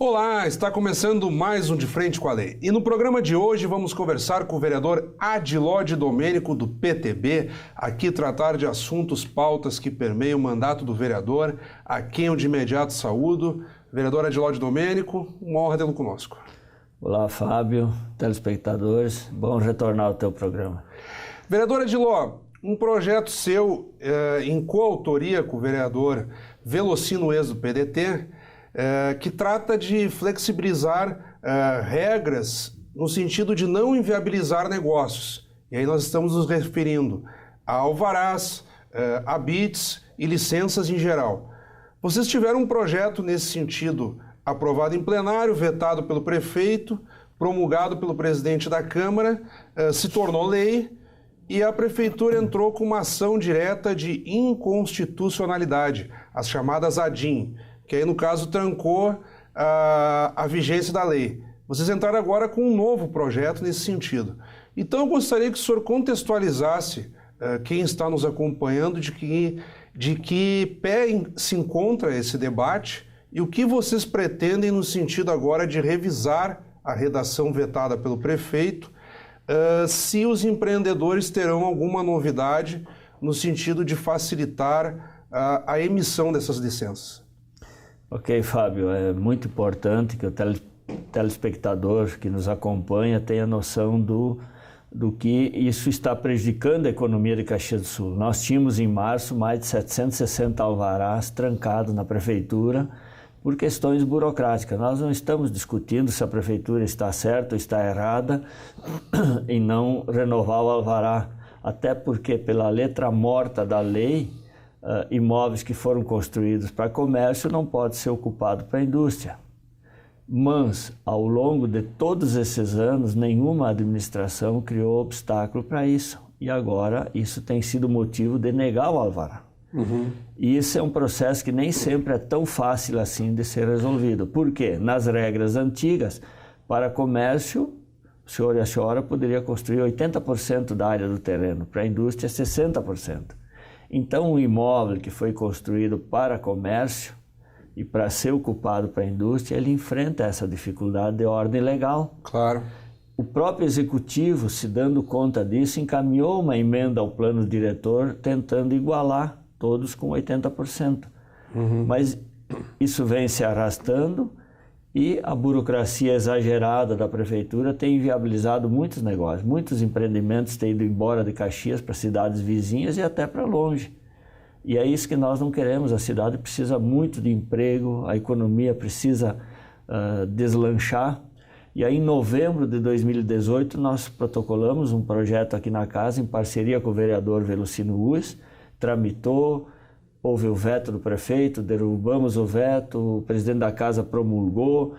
Olá, está começando mais um De Frente com a Lei. E no programa de hoje vamos conversar com o vereador Adiló Domênico, do PTB, aqui tratar de assuntos, pautas que permeiam o mandato do vereador, a quem eu de imediato saúdo. Vereador Adiló Domênico, uma honra tê-lo conosco. Olá, Fábio, telespectadores, bom retornar ao teu programa. Vereador Adiló, um projeto seu em coautoria com o vereador Velocino Ex do PDT, que trata de flexibilizar regras no sentido de não inviabilizar negócios. E aí nós estamos nos referindo a alvarás, a BITs e licenças em geral. Vocês tiveram um projeto nesse sentido aprovado em plenário, vetado pelo prefeito, promulgado pelo presidente da Câmara, se tornou lei e a prefeitura entrou com uma ação direta de inconstitucionalidade, as chamadas ADIM, que aí no caso trancou a vigência da lei. Vocês entraram agora com um novo projeto nesse sentido. Então eu gostaria que o senhor contextualizasse quem está nos acompanhando de que pé se encontra esse debate e o que vocês pretendem no sentido agora de revisar a redação vetada pelo prefeito, se os empreendedores terão alguma novidade no sentido de facilitar a emissão dessas licenças. Ok, Fábio, é muito importante que o telespectador que nos acompanha tenha noção do que isso está prejudicando a economia de Caxias do Sul. Nós tínhamos em março mais de 760 alvarás trancados na prefeitura por questões burocráticas. Nós não estamos discutindo se a prefeitura está certa ou está errada em não renovar o alvará, até porque pela letra morta da lei, imóveis que foram construídos para comércio não pode ser ocupado para a indústria. Mas, ao longo de todos esses anos, nenhuma administração criou obstáculo para isso. E agora isso tem sido motivo de negar o alvará. Uhum. E isso é um processo que nem sempre é tão fácil assim de ser resolvido. Por quê? Nas regras antigas, para comércio, o senhor e a senhora poderiam construir 80% da área do terreno, para a indústria 60%. Então, um imóvel que foi construído para comércio e para ser ocupado para a indústria, ele enfrenta essa dificuldade de ordem legal. Claro. O próprio executivo, se dando conta disso, encaminhou uma emenda ao plano diretor tentando igualar todos com 80%. Uhum. Mas isso vem se arrastando e a burocracia exagerada da prefeitura tem inviabilizado muitos negócios. Muitos empreendimentos têm ido embora de Caxias para cidades vizinhas e até para longe. E é isso que nós não queremos. A cidade precisa muito de emprego, a economia precisa deslanchar. E aí, em novembro de 2018, nós protocolamos um projeto aqui na casa, em parceria com o vereador Velocino Ues, tramitou, houve o veto do prefeito, derrubamos o veto, o presidente da casa promulgou.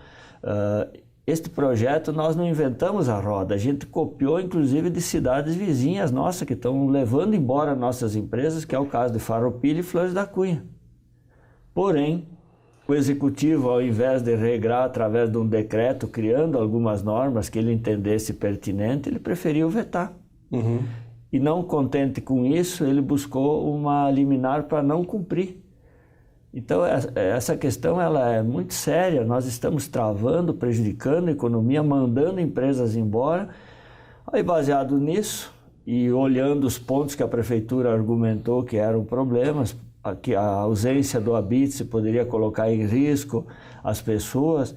Este projeto nós não inventamos a roda, a gente copiou inclusive de cidades vizinhas nossas que estão levando embora nossas empresas, que é o caso de Farroupilha e Flores da Cunha. Porém, o executivo, ao invés de regrar através de um decreto, criando algumas normas que ele entendesse pertinente, ele preferiu vetar. Uhum. E não contente com isso, ele buscou uma liminar para não cumprir. Então, essa questão ela é muito séria. Nós estamos travando, prejudicando a economia, mandando empresas embora. Aí, baseado nisso, e olhando os pontos que a prefeitura argumentou que eram problemas, que a ausência do habite poderia colocar em risco as pessoas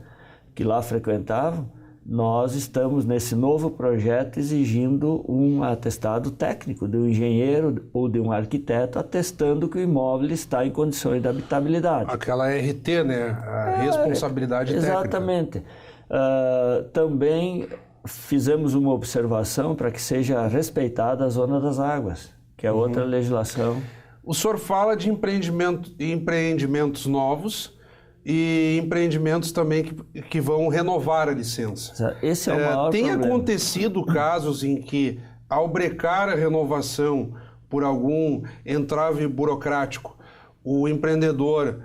que lá frequentavam, nós estamos nesse novo projeto exigindo um atestado técnico de um engenheiro ou de um arquiteto atestando que o imóvel está em condições de habitabilidade. Aquela RT, né? A responsabilidade exatamente. técnica. Exatamente. Também fizemos uma observação para que seja respeitada a zona das águas, que é outra legislação. O senhor fala de empreendimentos novos e empreendimentos também que vão renovar a licença. Esse é o maior Tem problema. acontecido casos em que, ao brecar a renovação por algum entrave burocrático, o empreendedor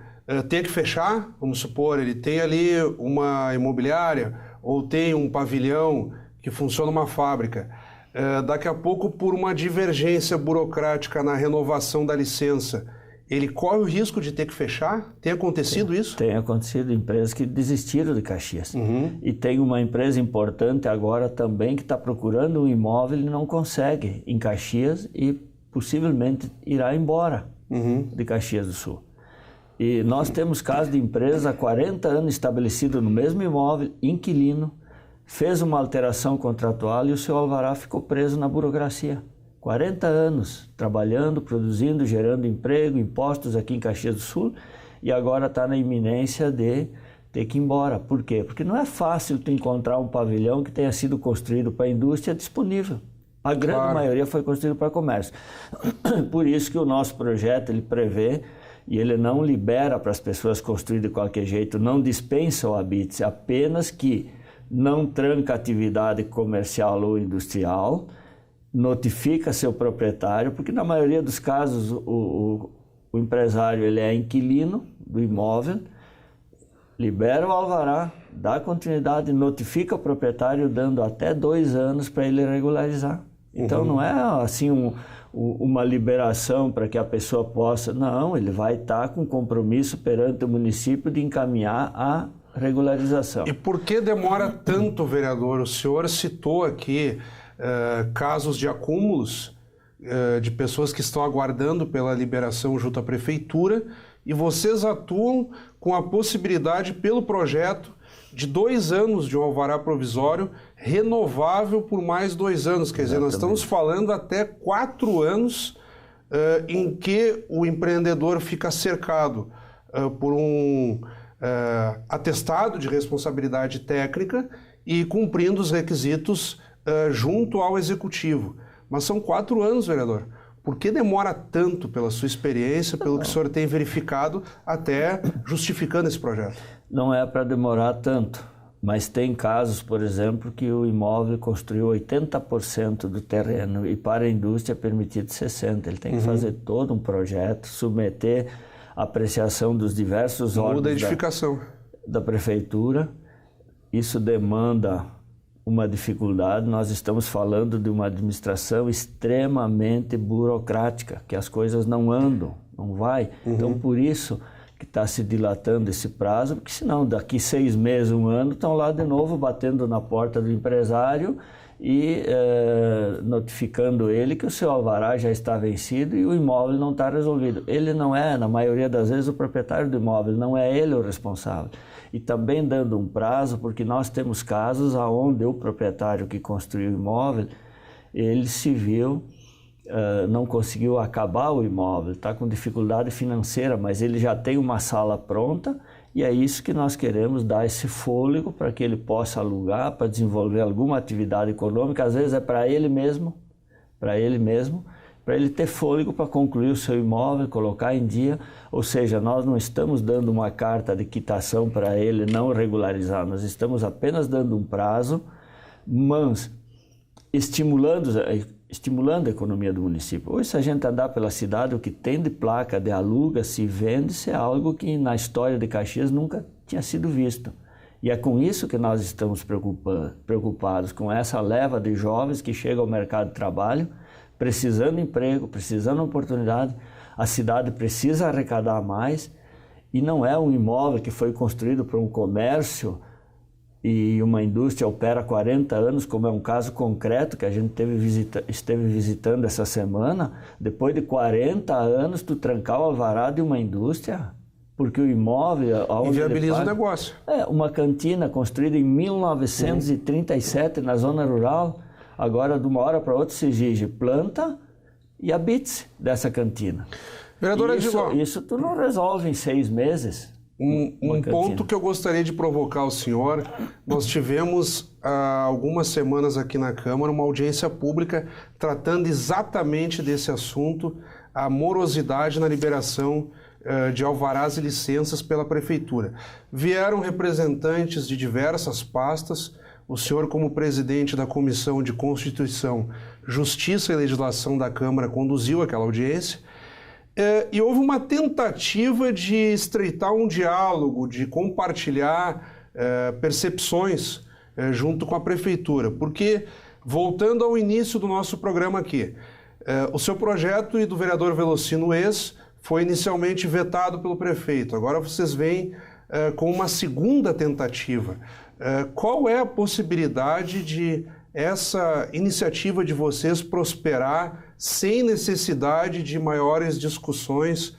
tem que fechar? Vamos supor, ele tem ali uma imobiliária ou tem um pavilhão que funciona uma fábrica. Daqui a pouco, por uma divergência burocrática na renovação da licença, ele corre o risco de ter que fechar? Tem acontecido isso? Tem acontecido, empresas que desistiram de Caxias. E tem uma empresa importante agora também que está procurando um imóvel e não consegue em Caxias e possivelmente irá embora de Caxias do Sul. E nós temos casos de empresa há 40 anos estabelecido no mesmo imóvel, inquilino, fez uma alteração contratual e o seu alvará ficou preso na burocracia. 40 anos trabalhando, produzindo, gerando emprego, impostos aqui em Caxias do Sul e agora está na iminência de ter que ir embora. Por quê? Porque não é fácil tu encontrar um pavilhão que tenha sido construído para a indústria disponível. A grande maioria foi construído para comércio. Por isso que o nosso projeto ele prevê e ele não libera para as pessoas construir de qualquer jeito, não dispensa o habite, apenas que não tranca a atividade comercial ou industrial, notifica seu proprietário, porque na maioria dos casos o empresário ele é inquilino do imóvel, libera o alvará, dá continuidade, notifica o proprietário dando até 2 anos para ele regularizar. Então não é assim uma liberação para que a pessoa possa, não, ele vai estar com compromisso perante o município de encaminhar a regularização. E por que demora tanto, vereador? O senhor citou aqui casos de acúmulos de pessoas que estão aguardando pela liberação junto à prefeitura e vocês atuam com a possibilidade, pelo projeto, de 2 anos de um alvará provisório renovável por mais 2 anos. Quer dizer, nós estamos falando até 4 anos em que o empreendedor fica cercado por um atestado de responsabilidade técnica e cumprindo os requisitos junto ao executivo. Mas são 4 anos, vereador. Por que demora tanto, pela sua experiência, pelo que o senhor tem verificado, até justificando esse projeto? Não é para demorar tanto, mas tem casos, por exemplo, que o imóvel construiu 80% do terreno e para a indústria é permitido 60%. Ele tem que fazer todo um projeto, submeter a apreciação dos diversos órgãos da edificação da prefeitura. Isso demanda uma dificuldade. Nós estamos falando de uma administração extremamente burocrática, que as coisas não andam, não vai. Então, por isso que está se dilatando esse prazo, porque senão daqui 6 meses, 1 ano, estão lá de novo batendo na porta do empresário e notificando ele que o seu alvará já está vencido e o imóvel não está resolvido. Ele não é, na maioria das vezes, o proprietário do imóvel, não é ele o responsável. E também dando um prazo, porque nós temos casos onde o proprietário que construiu o imóvel, ele se viu, não conseguiu acabar o imóvel, está com dificuldade financeira, mas ele já tem uma sala pronta e é isso que nós queremos, dar esse fôlego para que ele possa alugar, para desenvolver alguma atividade econômica, às vezes é para ele mesmo, para ele ter fôlego para concluir o seu imóvel, colocar em dia, ou seja, nós não estamos dando uma carta de quitação para ele não regularizar, nós estamos apenas dando um prazo, mas estimulando a economia do município. Hoje, se a gente andar pela cidade, o que tem de placa de aluga, se vende, isso é algo que na história de Caxias nunca tinha sido visto. E é com isso que nós estamos preocupados, com essa leva de jovens que chegam ao mercado de trabalho, precisando de emprego, precisando de oportunidade. A cidade precisa arrecadar mais e não é um imóvel que foi construído para um comércio e uma indústria opera há 40 anos, como é um caso concreto que a gente esteve visitando essa semana. Depois de 40 anos, tu trancar o alvará de uma indústria, porque o imóvel... Inviabiliza o negócio. Uma cantina construída em 1937 na zona rural, agora de uma hora para outra se exige planta e habite dessa cantina. Vereador Adilon, isso tu não resolve em 6 meses. Um ponto que eu gostaria de provocar o senhor, nós tivemos há algumas semanas aqui na Câmara uma audiência pública tratando exatamente desse assunto, a morosidade na liberação de alvarás e licenças pela Prefeitura. Vieram representantes de diversas pastas, o senhor como presidente da Comissão de Constituição, Justiça e Legislação da Câmara conduziu aquela audiência, e houve uma tentativa de estreitar um diálogo, de compartilhar percepções junto com a Prefeitura. Porque, voltando ao início do nosso programa aqui, o seu projeto e do vereador Velocino Ex foi inicialmente vetado pelo prefeito. Agora vocês vêm com uma segunda tentativa. Qual é a possibilidade de essa iniciativa de vocês prosperar sem necessidade de maiores discussões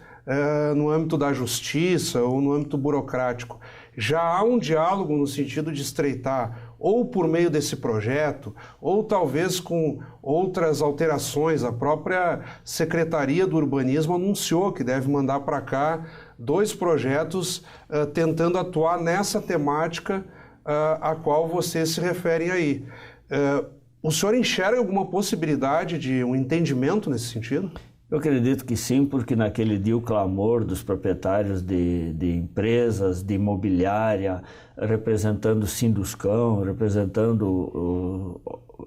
no âmbito da justiça ou no âmbito burocrático? Já há um diálogo no sentido de estreitar, ou por meio desse projeto, ou talvez com outras alterações. A própria Secretaria do Urbanismo anunciou que deve mandar para cá 2 projetos tentando atuar nessa temática a qual vocês se referem aí. O senhor enxerga alguma possibilidade de um entendimento nesse sentido? Eu acredito que sim, porque naquele dia o clamor dos proprietários de empresas, de imobiliária, representando o Sinduscão, representando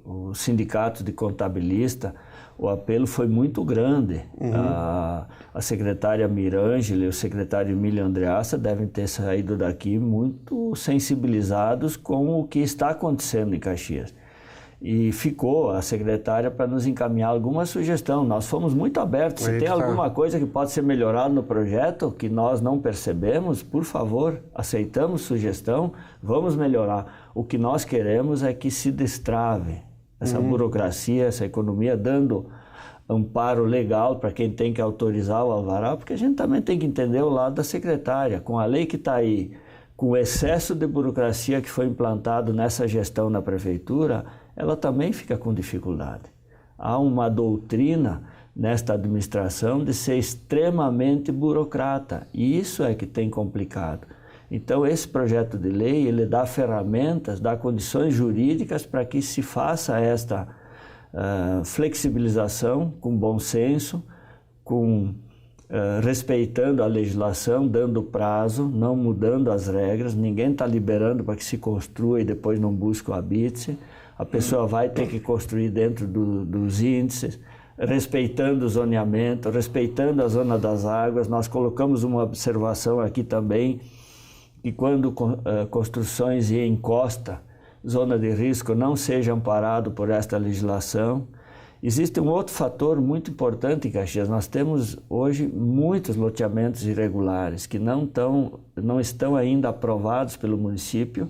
o sindicato de contabilista, o apelo foi muito grande. A secretária Mirângela e o secretário Emílio Andreassa devem ter saído daqui muito sensibilizados com o que está acontecendo em Caxias. E ficou a secretária para nos encaminhar alguma sugestão. Nós fomos muito abertos. Se tem alguma coisa que pode ser melhorada no projeto que nós não percebemos, por favor, aceitamos sugestão, vamos melhorar. O que nós queremos é que se destrave essa burocracia, essa economia, dando amparo legal para quem tem que autorizar o alvará, porque a gente também tem que entender o lado da secretária. Com a lei que está aí, com o excesso de burocracia que foi implantado nessa gestão na prefeitura, ela também fica com dificuldade. Há uma doutrina nesta administração de ser extremamente burocrata, e isso é que tem complicado. Então, esse projeto de lei, ele dá ferramentas, dá condições jurídicas para que se faça esta flexibilização com bom senso, respeitando a legislação, dando prazo, não mudando as regras. Ninguém está liberando para que se construa e depois não busque o habite. A pessoa vai ter que construir dentro dos índices, respeitando o zoneamento, respeitando a zona das águas. Nós colocamos uma observação aqui também, que quando construções em encosta, zona de risco, não seja amparado por esta legislação. Existe um outro fator muito importante em Caxias. Nós temos hoje muitos loteamentos irregulares que não estão ainda aprovados pelo município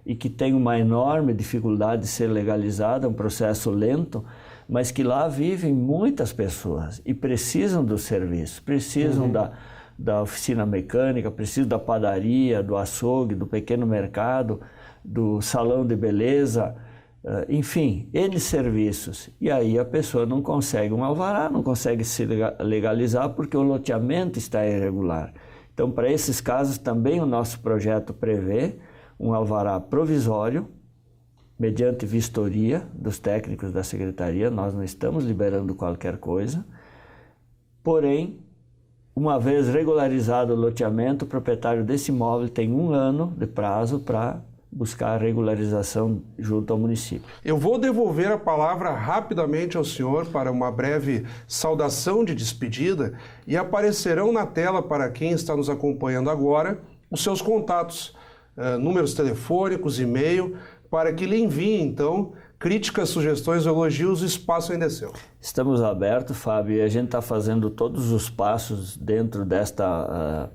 e que têm uma enorme dificuldade de ser legalizado, é um processo lento, mas que lá vivem muitas pessoas e precisam do serviço, precisam da oficina mecânica, precisam da padaria, do açougue, do pequeno mercado, do salão de beleza, enfim, N serviços. E aí a pessoa não consegue um alvará, não consegue se legalizar porque o loteamento está irregular. Então, para esses casos, também o nosso projeto prevê um alvará provisório, mediante vistoria dos técnicos da secretaria. Nós não estamos liberando qualquer coisa, porém, uma vez regularizado o loteamento, o proprietário desse imóvel tem 1 ano de prazo para buscar a regularização junto ao município. Eu vou devolver a palavra rapidamente ao senhor para uma breve saudação de despedida e aparecerão na tela para quem está nos acompanhando agora os seus contatos, números telefônicos, e-mail, para que lhe envie, então, críticas, sugestões, elogios. O espaço ainda é seu. Estamos abertos, Fábio, e a gente está fazendo todos os passos dentro desta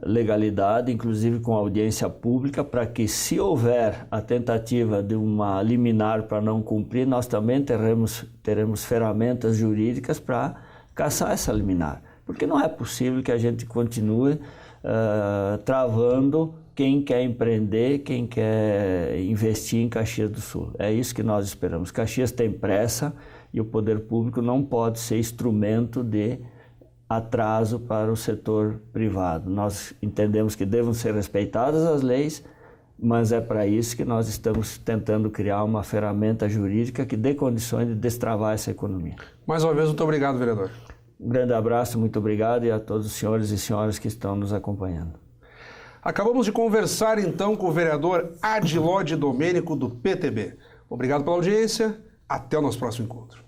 legalidade, inclusive com audiência pública, para que, se houver a tentativa de uma liminar para não cumprir, nós também teremos ferramentas jurídicas para cassar essa liminar. Porque não é possível que a gente continue travando quem quer empreender, quem quer investir em Caxias do Sul. É isso que nós esperamos. Caxias tem pressa e o poder público não pode ser instrumento de atraso para o setor privado. Nós entendemos que devem ser respeitadas as leis, mas é para isso que nós estamos tentando criar uma ferramenta jurídica que dê condições de destravar essa economia. Mais uma vez, muito obrigado, vereador. Um grande abraço, muito obrigado, e a todos os senhores e senhoras que estão nos acompanhando. Acabamos de conversar então com o vereador Adiló de Domênico, do PTB. Obrigado pela audiência, até o nosso próximo encontro.